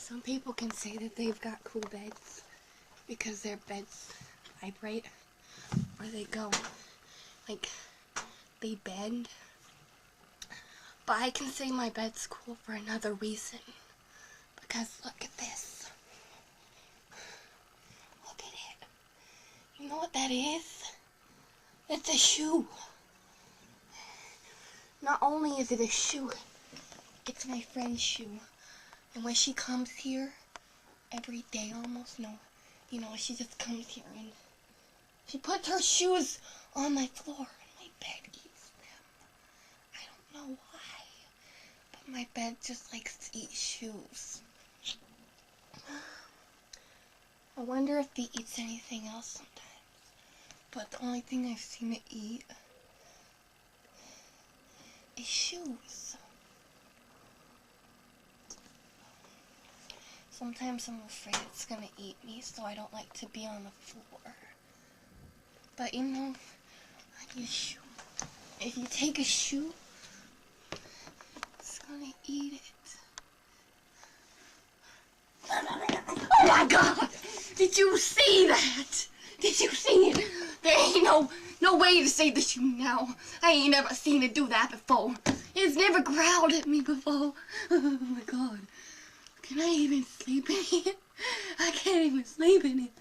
Some people can say that they've got cool beds because their beds vibrate or they go, like, they bend. But I can say my bed's cool for another reason. Because look at this. Look at it. You know what that is? It's a shoe. Not only is it a shoe, it's my friend's shoe. And when she comes here, every day almost, she just comes here and she puts her shoes on my floor and my bed eats them. I don't know why, but my bed just likes to eat shoes. I wonder if it eats anything else sometimes, but the only thing I've seen it eat is shoes. Sometimes I'm afraid it's gonna eat me, so I don't like to be on the floor. But I need a shoe. If you take a shoe, it's gonna eat it. Oh my God! Did you see that? Did you see it? There ain't no way to save the shoe now. I ain't never seen it do that before. It's never growled at me before. Oh my God. Can I even sleep in it? I can't even sleep in it.